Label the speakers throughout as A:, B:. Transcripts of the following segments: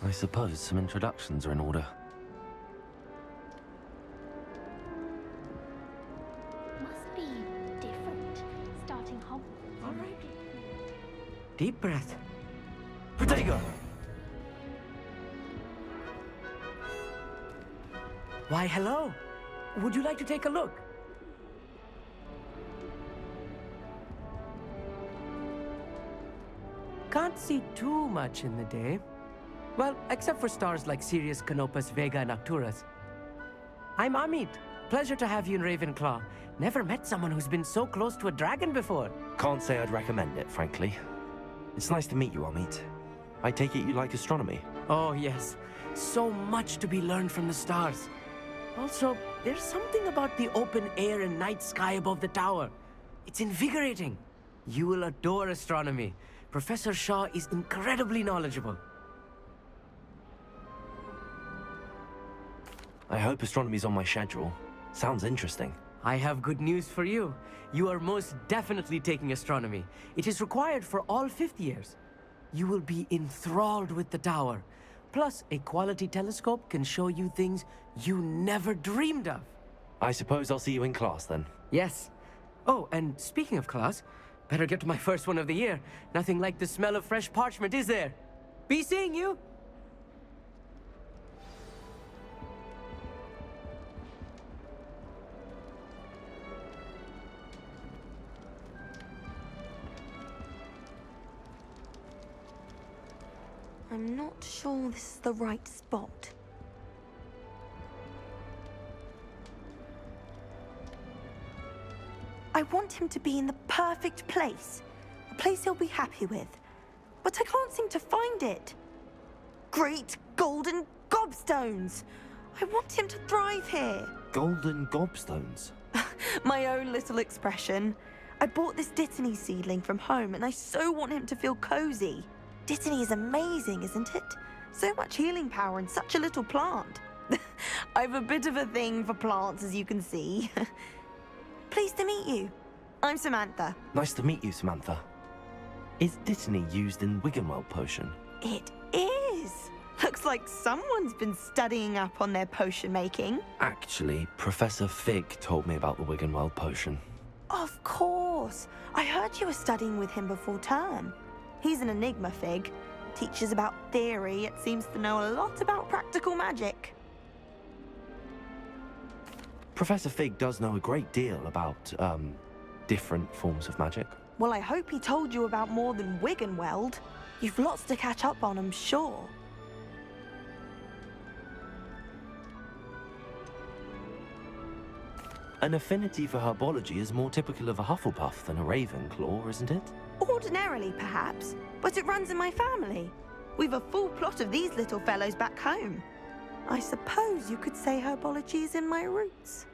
A: I suppose some introductions are in order.
B: Must be different starting Hogwarts.
C: All right. Deep breath.
A: Protego!
C: Why, hello. Would you like to take a look? Can't see too much in the day. Well, except for stars like Sirius, Canopus, Vega, and Arcturus. I'm Amit. Pleasure to have you in Ravenclaw. Never met someone who's been so close to a dragon before.
A: Can't say I'd recommend it, frankly. It's nice to meet you, Amit. I take it you like astronomy?
C: Oh, yes. So much to be learned from the stars. Also, there's something about the open air and night sky above the tower. It's invigorating. You will adore astronomy. Professor Shaw is incredibly knowledgeable.
A: I hope astronomy's on my schedule. Sounds interesting.
C: I have good news for you. You are most definitely taking astronomy. It is required for all fifth years. You will be enthralled with the tower. Plus, a quality telescope can show you things you never dreamed of.
A: I suppose I'll see you in class then.
C: Yes. Oh, and speaking of class, better get to my first one of the year. Nothing like the smell of fresh parchment, is there? Be seeing you!
D: I'm not sure this is the right spot. I want him to be in the perfect place. A place he'll be happy with. But I can't seem to find it. Great golden gobstones! I want him to thrive here.
A: Golden gobstones?
D: My own little expression. I bought this Dittany seedling from home and I so want him to feel cozy. Dittany is amazing, isn't it? So much healing power in such a little plant. I've a bit of a thing for plants, as you can see. Pleased to meet you. I'm Samantha.
A: Nice to meet you, Samantha. Is Dittany used in Wiggenweld potion?
D: It is. Looks like someone's been studying up on their potion making.
A: Actually, Professor Fig told me about the Wiggenweld potion.
D: Of course. I heard you were studying with him before term. He's an enigma, Fig. Teaches about theory, yet seems to know a lot about practical magic.
A: Professor Fig does know a great deal about, different forms of magic.
D: Well, I hope he told you about more than Wiggenweld. You've lots to catch up on, I'm sure.
A: An affinity for herbology is more typical of a Hufflepuff than a Ravenclaw, isn't it?
D: Ordinarily, perhaps, but it runs in my family. We've a full plot of these little fellows back home. I suppose you could say herbology is in my roots.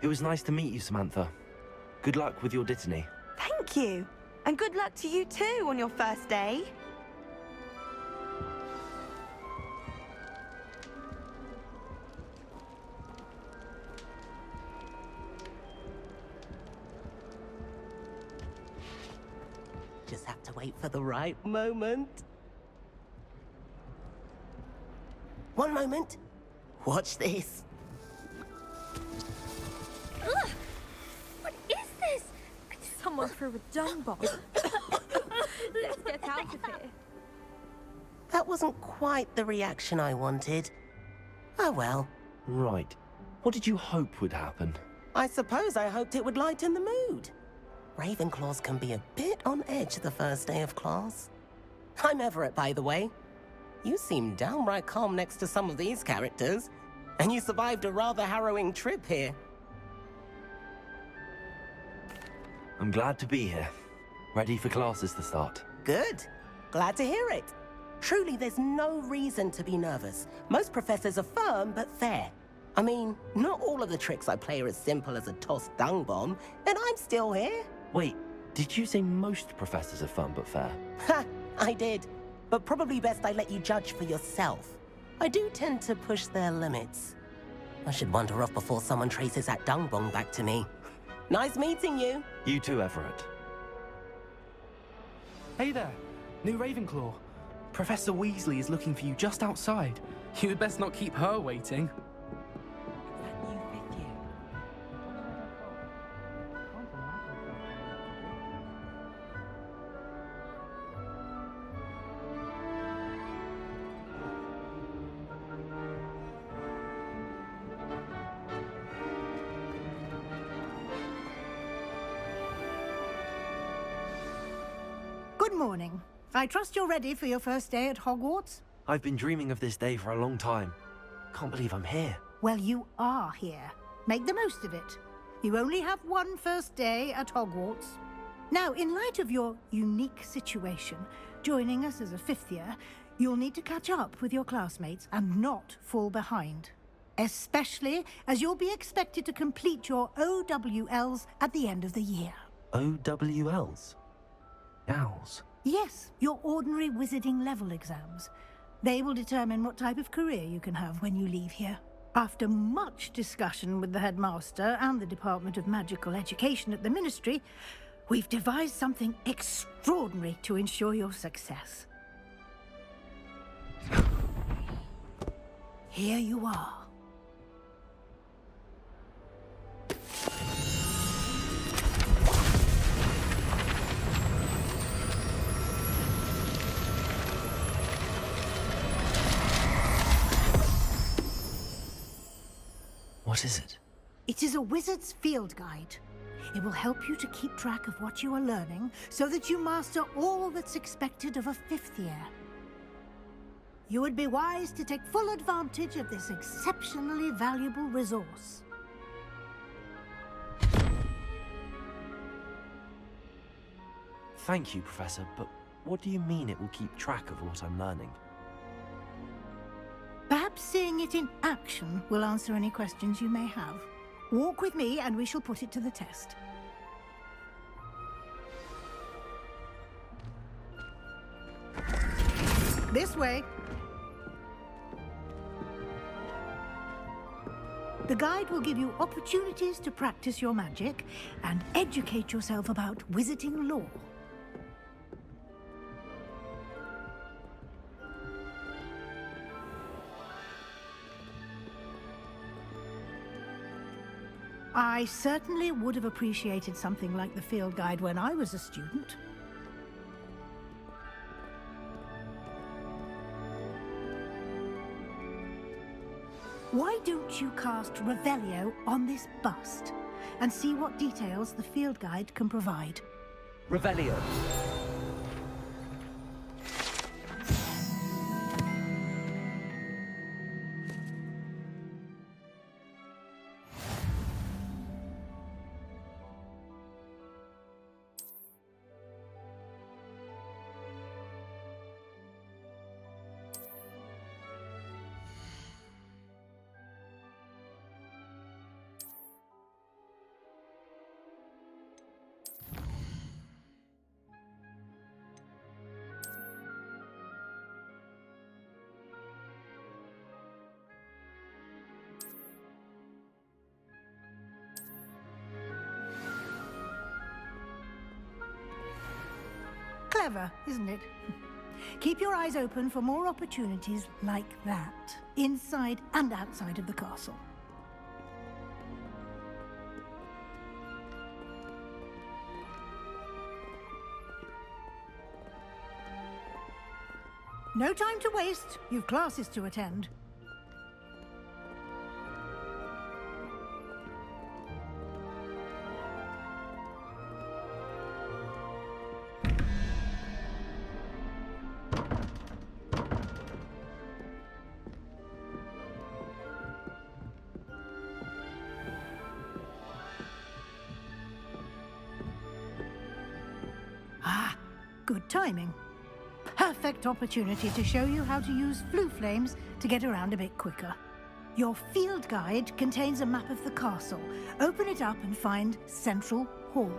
A: It was nice to meet you, Samantha. Good luck with your Dittany.
D: Thank you. And good luck to you too on your first day.
E: Just have to wait for the right moment. One moment. Watch this.
F: Ugh! What is this? Someone threw a dung bomb. Let's get out of here.
E: That wasn't quite the reaction I wanted. Oh well.
A: Right. What did you hope would happen?
E: I suppose I hoped it would lighten the mood. Ravenclaws can be a bit on edge the first day of class. I'm Everett, by the way. You seem downright calm next to some of these characters. And you survived a rather harrowing trip here.
A: I'm glad to be here. Ready for classes to start.
E: Good. Glad to hear it. Truly, there's no reason to be nervous. Most professors are firm but fair. I mean, not all of the tricks I play are as simple as a tossed dung bomb, and I'm still here.
A: Wait, did you say most professors are firm but fair?
E: Ha! I did. But probably best I let you judge for yourself. I do tend to push their limits. I should wander off before someone traces that dung bomb back to me. Nice meeting you.
A: You too, Everett.
G: Hey there. New Ravenclaw. Professor Weasley is looking for you just outside. You'd best not keep her waiting.
C: It's that new fifth year.
H: Good morning. I trust you're ready for your first day at Hogwarts?
A: I've been dreaming of this day for a long time. Can't believe I'm here.
H: Well, you are here. Make the most of it. You only have one first day at Hogwarts. Now, in light of your unique situation, joining us as a fifth year, you'll need to catch up with your classmates and not fall behind. Especially as you'll be expected to complete your OWLs at the end of the year.
A: OWLs? Owls?
H: Yes, your ordinary wizarding level exams. They will determine what type of career you can have when you leave here. After much discussion with the headmaster and the Department of Magical Education at the Ministry, we've devised something extraordinary to ensure your success. Here you are.
A: What is it?
H: It is a wizard's field guide. It will help you to keep track of what you are learning so that you master all that's expected of a fifth year. You would be wise to take full advantage of this exceptionally valuable resource.
A: Thank you, Professor, but what do you mean it will keep track of what I'm learning?
H: Perhaps seeing it in action will answer any questions you may have. Walk with me and we shall put it to the test. This way. The guide will give you opportunities to practice your magic and educate yourself about wizarding lore. I certainly would have appreciated something like the field guide when I was a student. Why don't you cast Revelio on this bust and see what details the field guide can provide?
C: Revelio.
H: Clever, isn't it? Keep your eyes open for more opportunities like that, inside and outside of the castle. No time to waste. You've classes to attend. Good timing. Perfect opportunity to show you how to use flue flames to get around a bit quicker. Your field guide contains a map of the castle. Open it up and find Central Hall.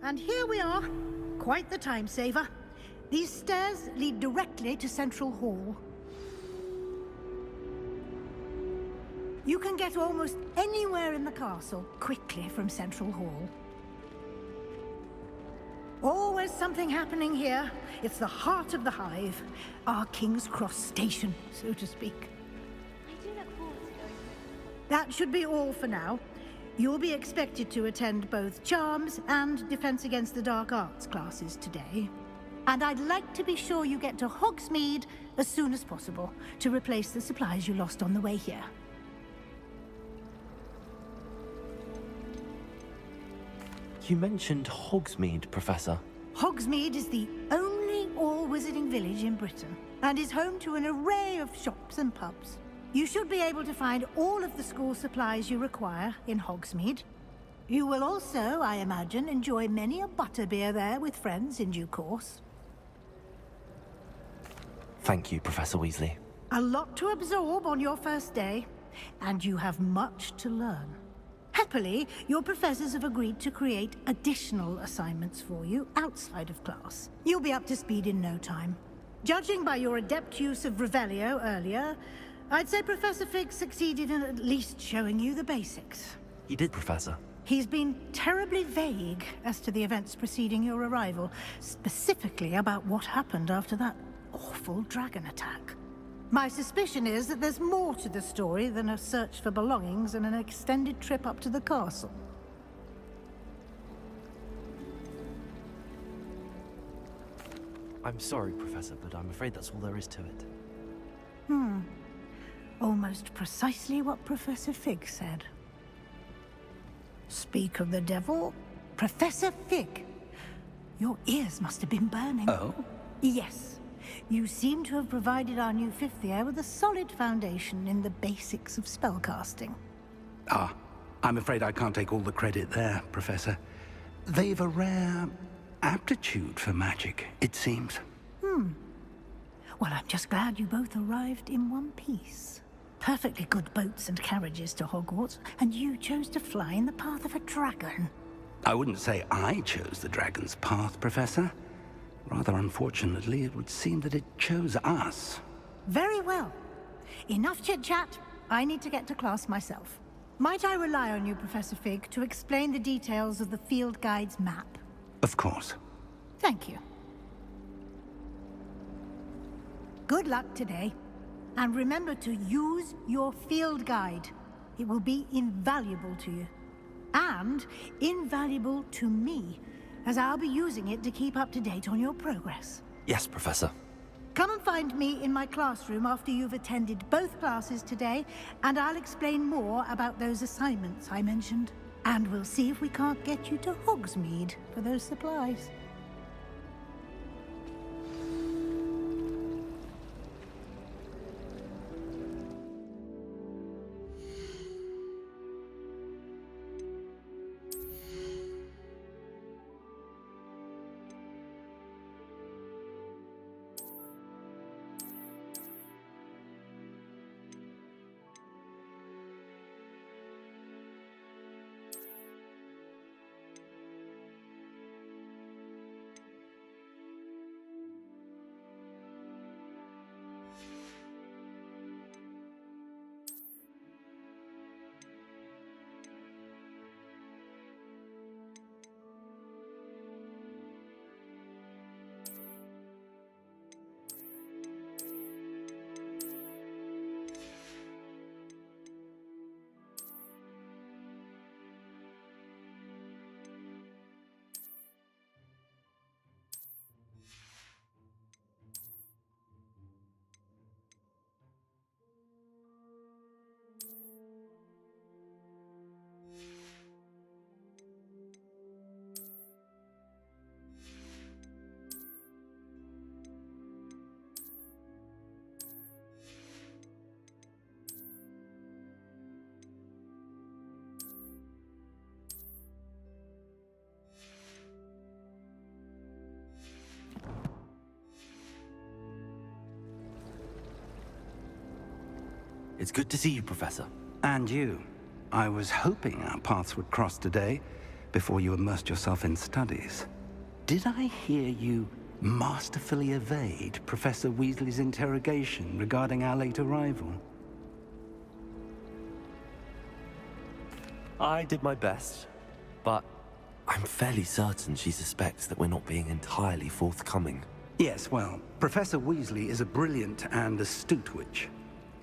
H: and here we are. Quite the time saver. These stairs lead directly to Central Hall. You can get almost anywhere in the castle quickly from Central Hall. Always something happening here. It's the heart of the Hive, our King's Cross station, so to speak.
B: I do look forward to going.
H: That should be all for now. You'll be expected to attend both Charms and Defense Against the Dark Arts classes today. And I'd like to be sure you get to Hogsmeade as soon as possible to replace the supplies you lost on the way here.
A: You mentioned Hogsmeade, Professor.
H: Hogsmeade is the only all-wizarding village in Britain and is home to an array of shops and pubs. You should be able to find all of the school supplies you require in Hogsmeade. You will also, I imagine, enjoy many a butterbeer there with friends in due course.
A: Thank you, Professor Weasley.
H: A lot to absorb on your first day, and you have much to learn. Happily, your professors have agreed to create additional assignments for you outside of class. You'll be up to speed in no time. Judging by your adept use of Revelio earlier, I'd say Professor Fig succeeded in at least showing you the basics.
A: He did, Professor.
H: He's been terribly vague as to the events preceding your arrival, specifically about what happened after that awful dragon attack. My suspicion is that there's more to the story than a search for belongings and an extended trip up to the castle.
A: I'm sorry, Professor, but I'm afraid that's all there is to it.
H: Almost precisely what Professor Fig said. Speak of the devil, Professor Fig. Your ears must have been burning.
I: Oh?
H: Yes. You seem to have provided our new fifth year with a solid foundation in the basics of spellcasting.
I: Ah, I'm afraid I can't take all the credit there, Professor. They've a rare aptitude for magic, it seems.
H: Well, I'm just glad you both arrived in one piece. Perfectly good boats and carriages to Hogwarts, and you chose to fly in the path of a dragon.
I: I wouldn't say I chose the dragon's path, Professor. Rather unfortunately, it would seem that it chose us.
H: Very well. Enough chit-chat. I need to get to class myself. Might I rely on you, Professor Fig, to explain the details of the field guide's map?
I: Of course.
H: Thank you. Good luck today. And remember to use your field guide. It will be invaluable to you. And invaluable to me, as I'll be using it to keep up to date on your progress.
A: Yes, Professor.
H: Come and find me in my classroom after you've attended both classes today, and I'll explain more about those assignments I mentioned. And we'll see if we can't get you to Hogsmeade for those supplies.
A: It's good to see you, Professor.
I: And you. I was hoping our paths would cross today, before you immersed yourself in studies. Did I hear you masterfully evade Professor Weasley's interrogation regarding our late arrival?
A: I did my best, but I'm fairly certain she suspects that we're not being entirely forthcoming.
I: Yes, well, Professor Weasley is a brilliant and astute witch.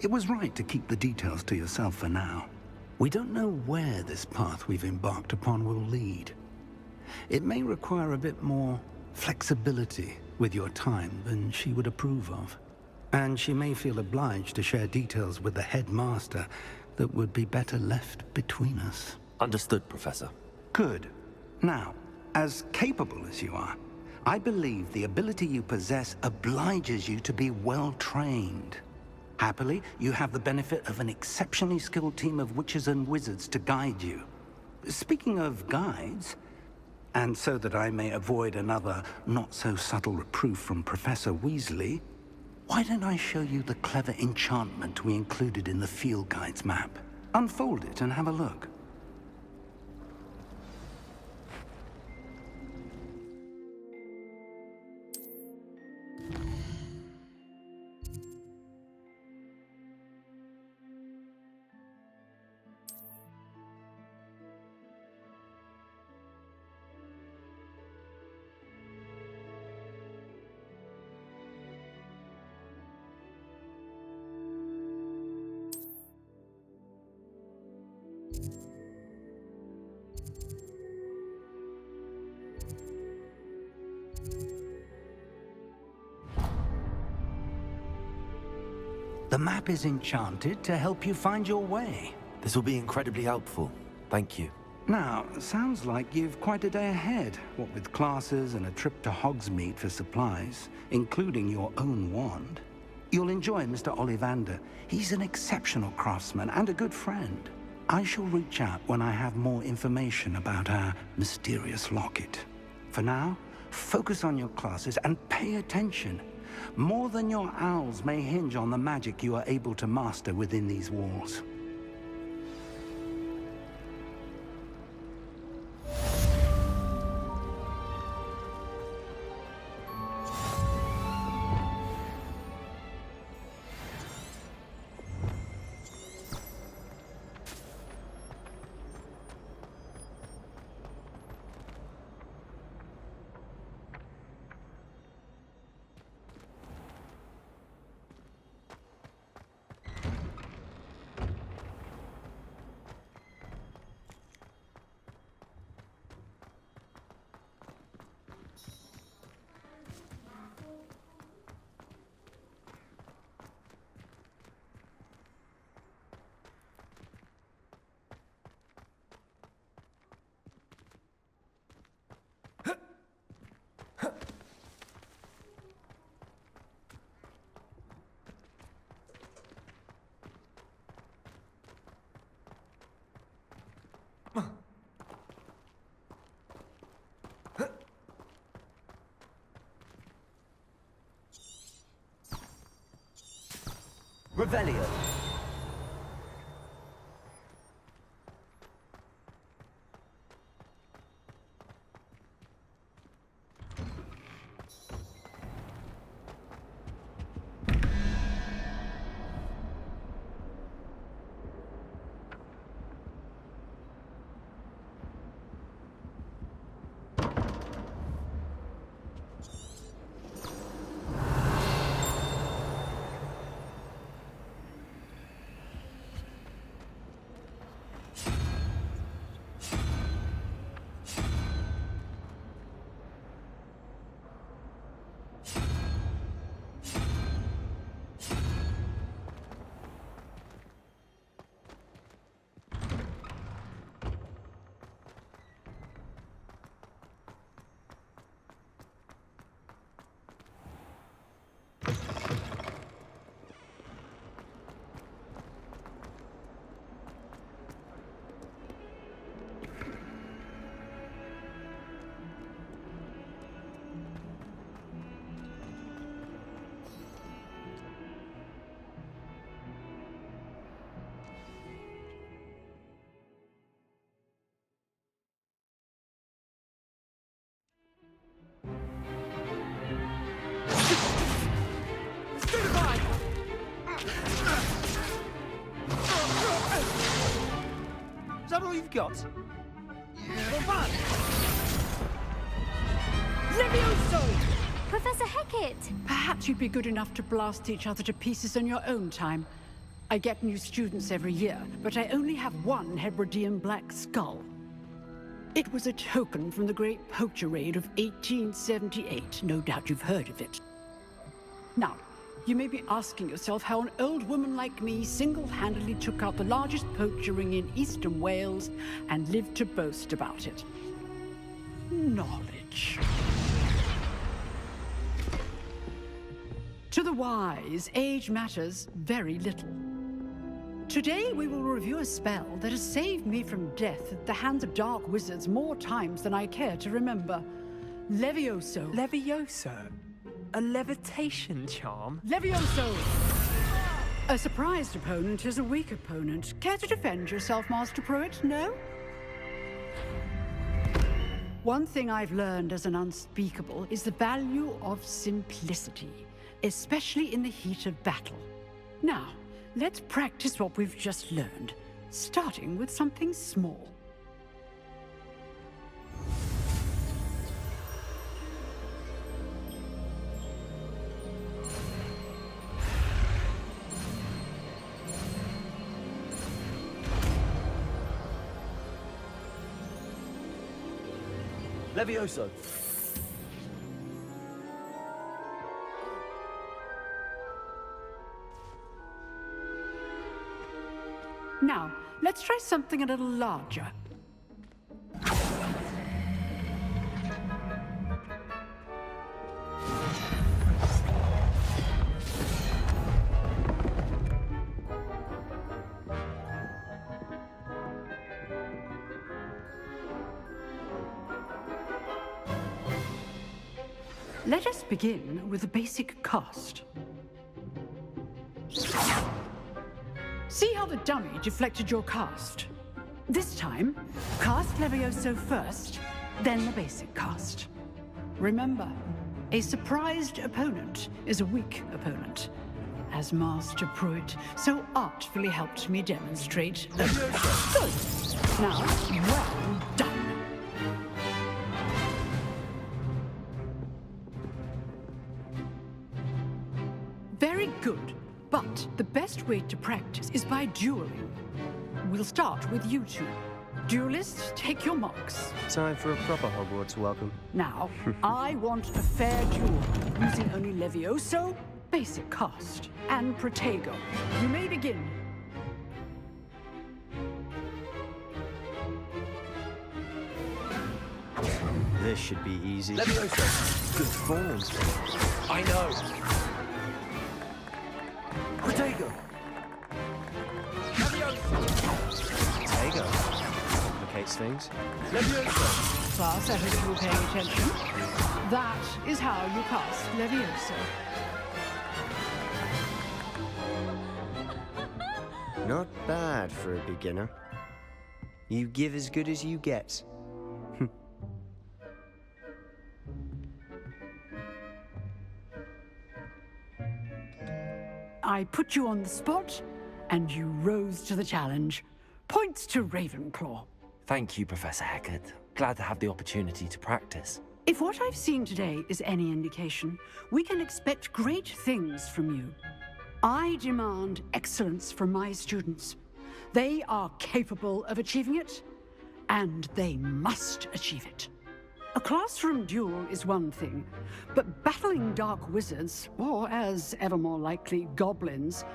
I: It was right to keep the details to yourself for now. We don't know where this path we've embarked upon will lead. It may require a bit more flexibility with your time than she would approve of. And she may feel obliged to share details with the headmaster that would be better left between us.
A: Understood, Professor.
I: Good. Now, as capable as you are, I believe the ability you possess obliges you to be well trained. Happily, you have the benefit of an exceptionally skilled team of witches and wizards to guide you. Speaking of guides, and so that I may avoid another not-so-subtle reproof from Professor Weasley, why don't I show you the clever enchantment we included in the field guide's map? Unfold it and have a look. The map is enchanted to help you find your way.
A: This will be incredibly helpful. Thank you.
I: Now, sounds like you've quite a day ahead, what with classes and a trip to Hogsmeade for supplies, including your own wand. You'll enjoy Mr. Ollivander. He's an exceptional craftsman and a good friend. I shall reach out when I have more information about our mysterious locket. For now, focus on your classes and pay attention. More than your owls may hinge on the magic you are able to master within these walls.
C: Revelio. we've got?
H: Levioso!
F: Professor Hecat!
J: Perhaps you'd be good enough to blast each other to pieces in your own time. I get new students every year, but I only have one Hebridean black skull. It was a token from the Great Poacher Raid of 1878. No doubt you've heard of it. Now, you may be asking yourself how an old woman like me single-handedly took out the largest poacher ring in eastern Wales and lived to boast about it. Knowledge. To the wise, age matters very little. Today we will review a spell that has saved me from death at the hands of dark wizards more times than I care to remember. Levioso.
C: Levioso? A levitation charm?
J: Levioso! A surprised opponent is a weak opponent. Care to defend yourself, Master Pruitt? No? One thing I've learned as an unspeakable is the value of simplicity, especially in the heat of battle. Now, let's practice what we've just learned, starting with something small.
A: Levioso!
J: Now, let's try something a little larger. Let us begin with the basic cast. See how the dummy deflected your cast? This time, cast Levioso first, then the basic cast. Remember, a surprised opponent is a weak opponent, as Master Pruitt so artfully helped me demonstrate. Good. Now, well done. Very good. But the best way to practice is by dueling. We'll start with you two. Duelists, take your marks.
K: Time for a proper Hogwarts welcome.
J: Now, I want a fair duel, using only Levioso, basic cast, and Protego. You may begin.
K: This should be easy.
A: Levioso!
K: Good form.
A: I know! Protego!
K: Tego. Complicates things.
A: Levioso!
J: Class, I hope you were paying attention. That is how you cast Levioso.
K: Not bad for a beginner. You give as good as you get.
J: I put you on the spot, and you rose to the challenge. Points to Ravenclaw.
A: Thank you, Professor Hecat. Glad to have the opportunity to practice.
J: If what I've seen today is any indication, we can expect great things from you. I demand excellence from my students. They are capable of achieving it, and they must achieve it. A classroom duel is one thing, but battling dark wizards, or as ever more likely, goblins,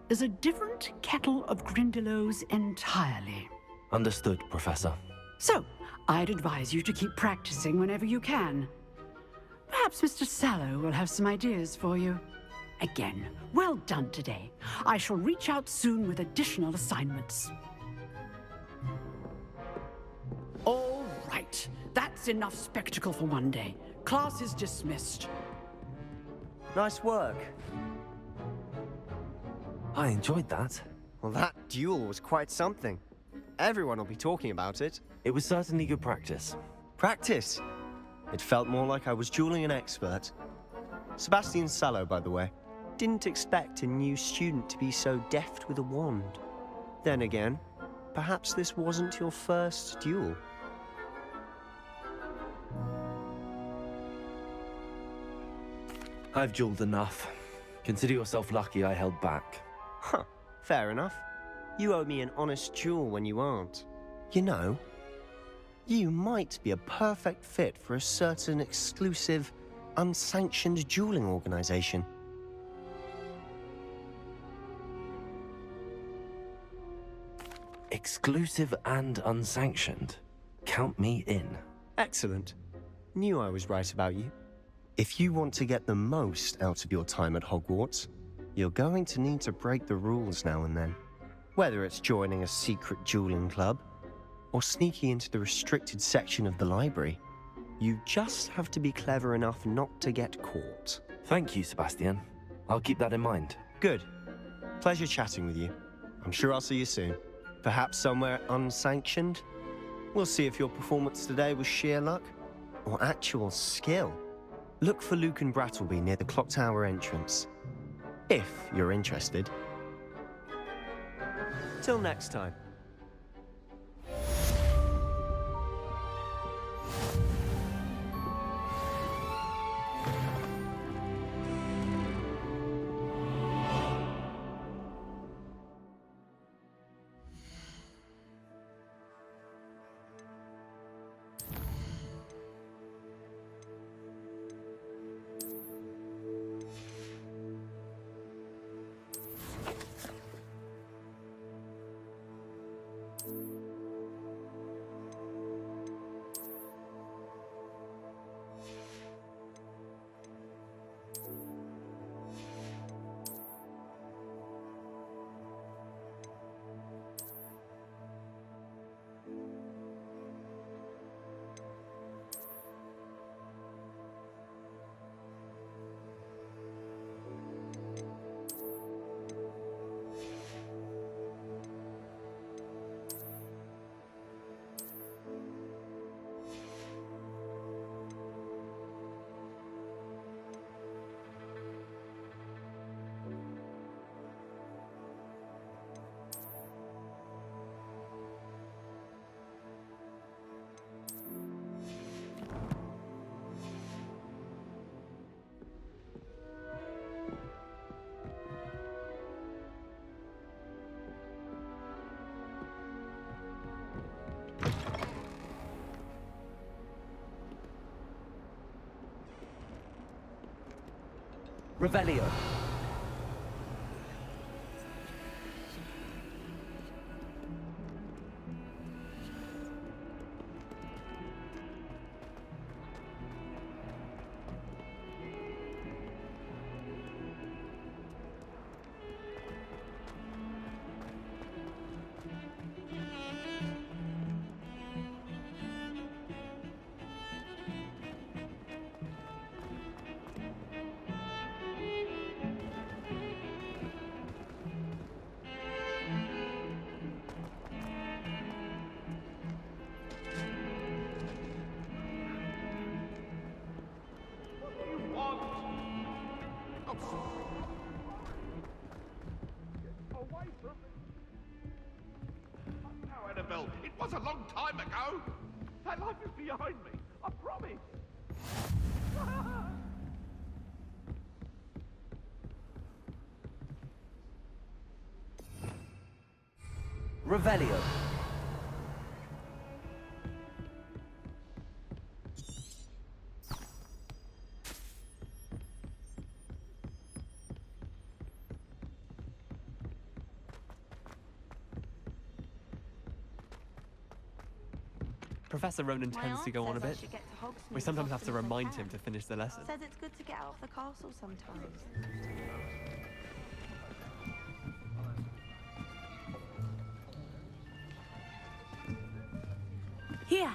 J: is a different kettle of Grindylows entirely.
A: Understood, Professor.
J: So, I'd advise you to keep practicing whenever you can. Perhaps Mr. Sallow will have some ideas for you. Again, well done today. I shall reach out soon with additional assignments. All right. That's enough spectacle for one day. Class is dismissed.
K: Nice work.
A: I enjoyed that.
K: Well, that duel was quite something. Everyone will be talking about it.
A: It was certainly good practice.
K: Practice? It felt more like I was dueling an expert. Sebastian Sallow, by the way. Didn't expect a new student to be so deft with a wand. Then again, perhaps this wasn't your first duel.
A: I've dueled enough. Consider yourself lucky I held back.
K: Huh, fair enough. You owe me an honest duel when you aren't. You know, you might be a perfect fit for a certain exclusive, unsanctioned dueling organization.
A: Exclusive and unsanctioned. Count me in.
K: Excellent. Knew I was right about you. If you want to get the most out of your time at Hogwarts, you're going to need to break the rules now and then. Whether it's joining a secret dueling club, or sneaking into the restricted section of the library, you just have to be clever enough not to get caught.
A: Thank you, Sebastian. I'll keep that in mind.
K: Good. Pleasure chatting with you. I'm sure I'll see you soon. Perhaps somewhere unsanctioned? We'll see if your performance today was sheer luck or actual skill. Look for Luke and Brattleby near the clock tower entrance. If you're interested. Till next time.
C: Revelio.
L: It was a long time ago. That life is behind me. I promise.
C: Revelio.
M: Professor Ronan
D: My
M: tends
D: aunt
M: to go on a
D: says I
M: bit.
D: should get to Hogsmeade
M: We
D: as
M: sometimes have
D: often
M: to
D: as I
M: remind
D: can.
M: him to finish the lesson.
D: Says it's good to get out of the castle sometimes.
N: Here,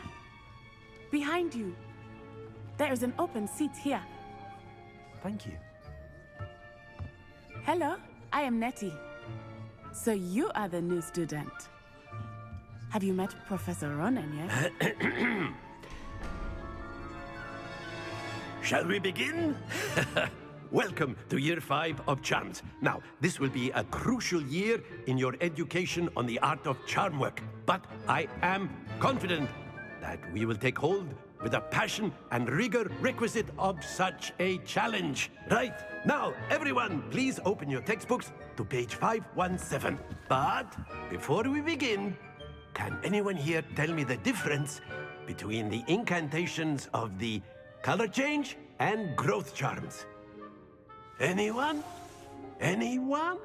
N: behind you. There is an open seat here.
A: Thank you.
N: Hello, I am Nettie. So you are the new student. Have you met Professor Ronan yet?
A: Shall we begin?
M: welcome to Year 5 of Charms. Now, this will be a crucial year in your education on the art of charm work. But I am confident that we will take hold with the passion and rigor requisite of such a challenge. Right, now, everyone, please open your textbooks to page 517. But before we begin, can anyone here tell me the difference between the incantations of the color change and growth charms? Anyone? Anyone?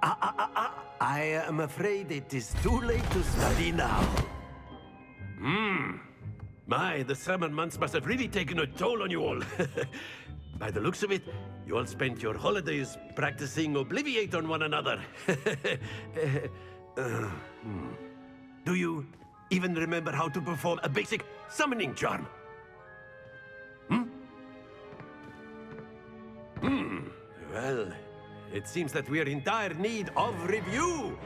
M: I am afraid it is too late to study now. My, the summer months must have really taken a toll on you all. By the looks of it, you all spent your holidays practicing Obliviate on one another. Do you even remember how to perform a basic summoning charm? Well, it seems that we are in dire need of review.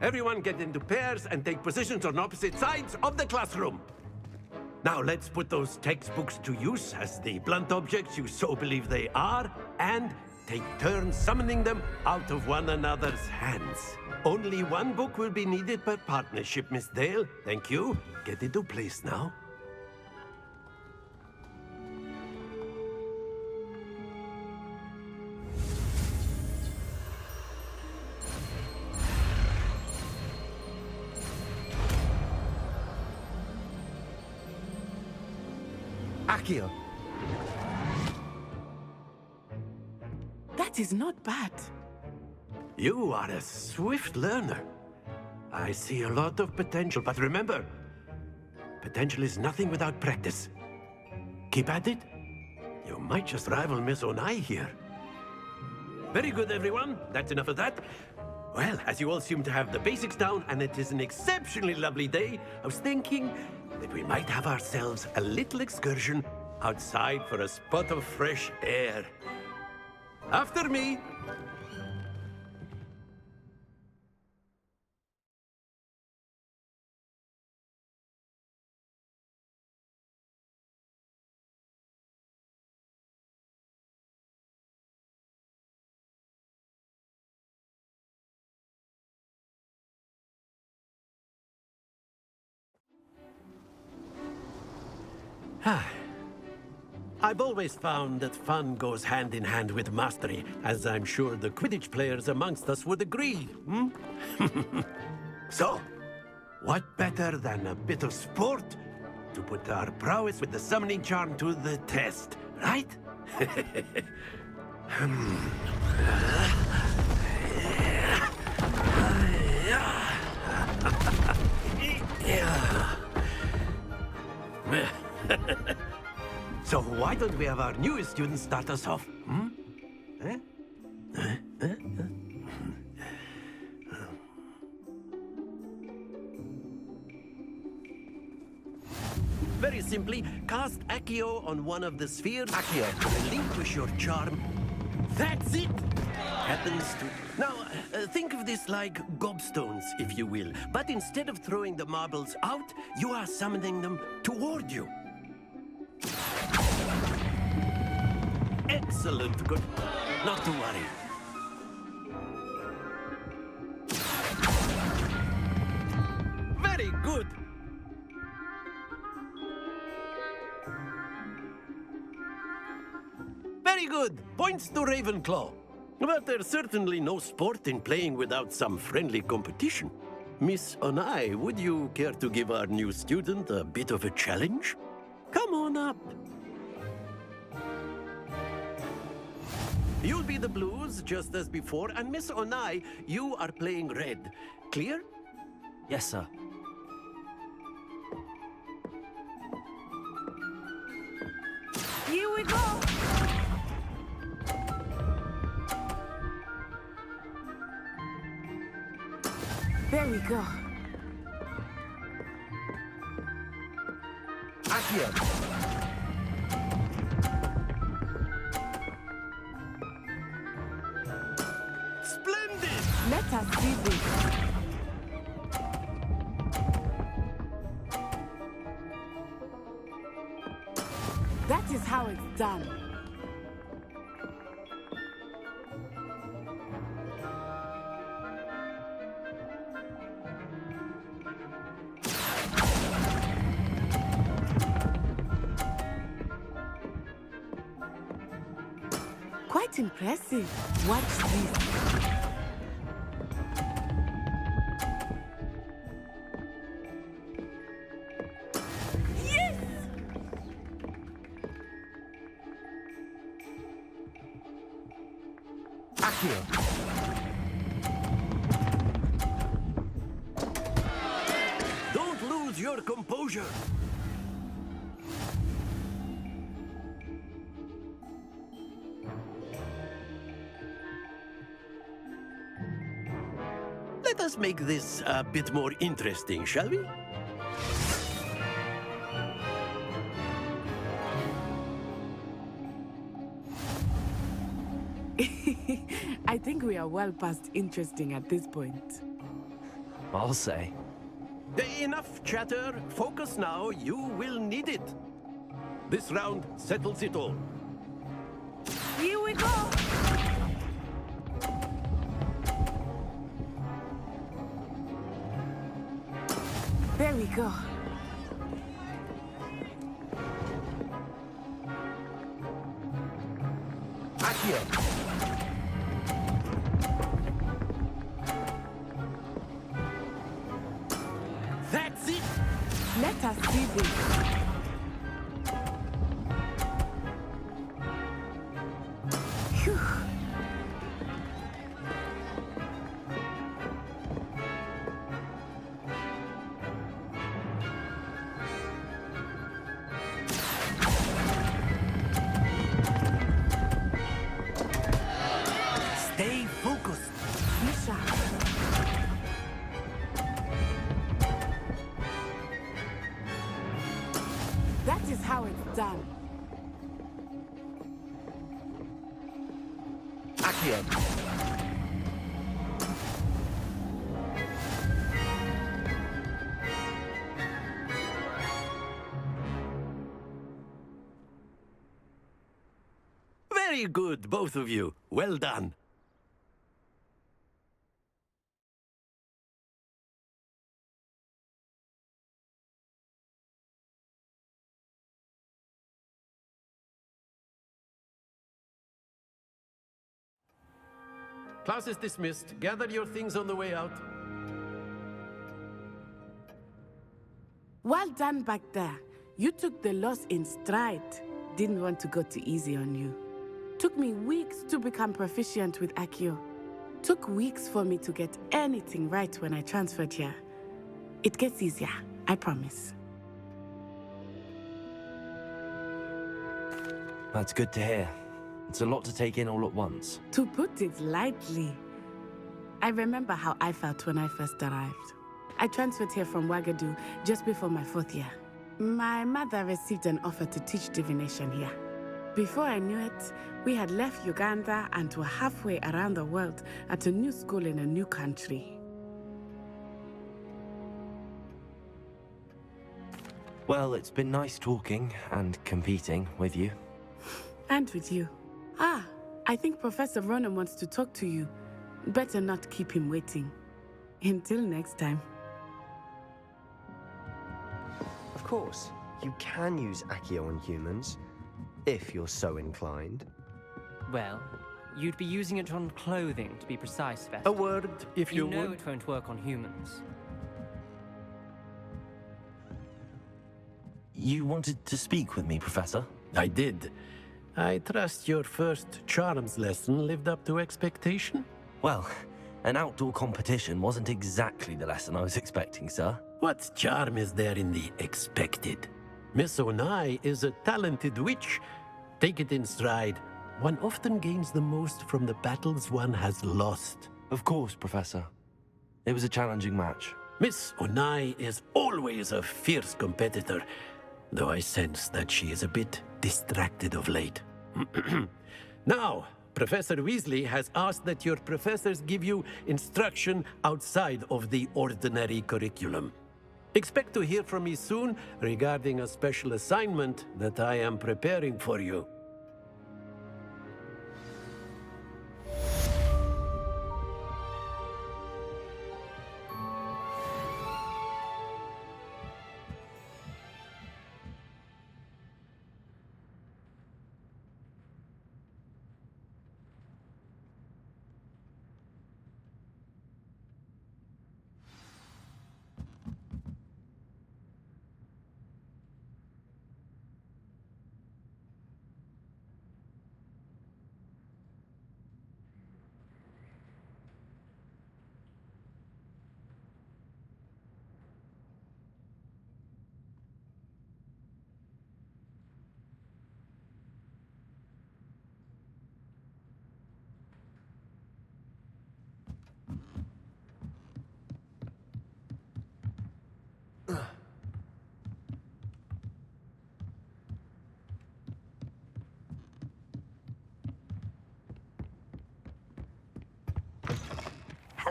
M: Everyone get into pairs and take positions on opposite sides of the classroom. Now let's put those textbooks to use as the blunt objects you so believe they are, and take turns summoning them out of one another's hands. Only one book will be needed per partnership, Miss Dale. Thank you. Get into place now.
K: Accio.
N: That is not bad.
M: You are a swift learner. I see a lot of potential, but remember, potential is nothing without practice. Keep at it. You might just rival Miss Onai here. Very good, everyone. That's enough of that. Well, as you all seem to have the basics down, and it is an exceptionally lovely day, I was thinking that we might have ourselves a little excursion outside for a spot of fresh air. After me. I've always found that fun goes hand in hand with mastery, as I'm sure the Quidditch players amongst us would agree. So, what better than a bit of sport to put our prowess with the summoning charm to the test, right? So why don't we have our newest student start us off? Very simply, cast Accio on one of the spheres. Accio, relinquish your charm. That's it! Happens to... Now, think of this like gobstones, if you will. But instead of throwing the marbles out, you are summoning them toward you. Excellent. Good. Not to worry. Very good. Very good. Points to Ravenclaw. But there's certainly no sport in playing without some friendly competition. Miss Onai, would you care to give our new student a bit of a challenge? Come on up. You'll be the blues, just as before, and Miss Onai, you are playing red. Clear?
A: Yes, sir.
N: Here we go. There we go.
K: Accio.
M: Splendid!
N: Let us see this. That is how it's done. Quite impressive. Watch this.
M: Don't lose your composure. Let us make this a bit more interesting, shall we?
N: I think we are well past interesting at this point.
A: I'll say.
M: Enough chatter. Focus now. You will need it. This round settles it all.
N: Here we go! There we go.
A: Accio.
M: That's it.
N: Let us see this. Phew.
M: Stay focused.
N: Misha. That is how it's done.
A: Accio.
M: Very good, both of you. Well done. Class is dismissed. Gather your things on the way out.
N: Well done back there. You took the loss in stride. Didn't want to go too easy on you. Took me weeks to become proficient with Accio. Took weeks for me to get anything right when I transferred here. It gets easier, I promise.
A: That's good to hear. It's a lot to take in all at once.
N: To put it lightly, I remember how I felt when I first arrived. I transferred here from Ouagadougou just before my 4th year. My mother received an offer to teach divination here. Before I knew it, we had left Uganda and were halfway around the world at a new school in a new country.
A: Well, it's been nice talking and competing with you.
N: And with you. Ah, I think Professor Ronan wants to talk to you. Better not keep him waiting. Until next time.
K: Of course, you can use Accio on humans, if you're so inclined.
O: Well, you'd be using it on clothing, to be precise, Vest.
M: A word, if you
O: know
M: would.
O: it won't work on humans.
A: You wanted to speak with me, Professor?
M: I did. I trust your first charms lesson lived up to expectation?
A: Well, an outdoor competition wasn't exactly the lesson I was expecting, sir.
M: What charm is there in the expected? Miss Onai is a talented witch. Take it in stride. One often gains the most from the battles one has lost.
A: Of course, Professor. It was a challenging match.
M: Miss Onai is always a fierce competitor, though I sense that she is a bit distracted of late. Now, Professor Weasley has asked that your professors give you instruction outside of the ordinary curriculum. Expect to hear from me soon regarding a special assignment that I am preparing for you.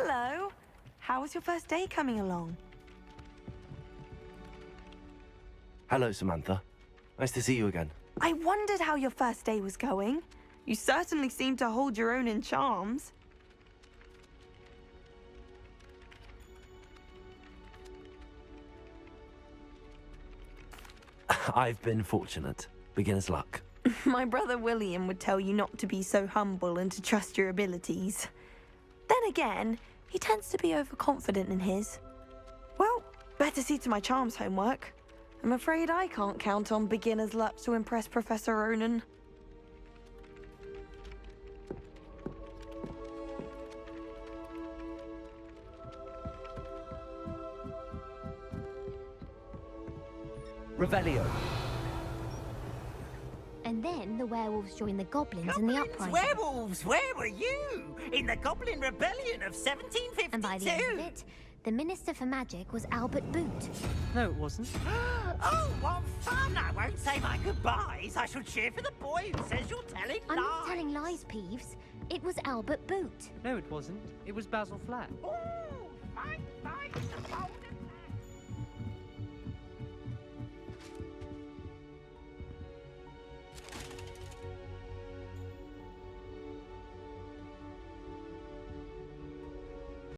D: Hello. How was your first day coming along?
A: Hello, Samantha. Nice to see you again.
D: I wondered how your first day was going. You certainly seem to hold your own in charms.
A: I've been fortunate. Beginner's luck.
D: My brother William would tell you not to be so humble and to trust your abilities. Then again, he tends to be overconfident in his. Well, better see to my charms homework. I'm afraid I can't count on beginner's luck to impress Professor Ronan.
O: Revelio.
B: And then the werewolves joined the goblins in the uprising.
P: Werewolves, where were you? In the Goblin Rebellion of 1752?
B: And by the end of it, the Minister for Magic was Albert Boot.
O: No, it wasn't.
P: Oh, what fun! I won't say my goodbyes. I shall cheer for the boy who says you're telling
B: I'm not
P: lies.
B: telling lies, Peeves. It was Albert Boot.
O: No, it wasn't. It was Basil Flack.
P: Ooh,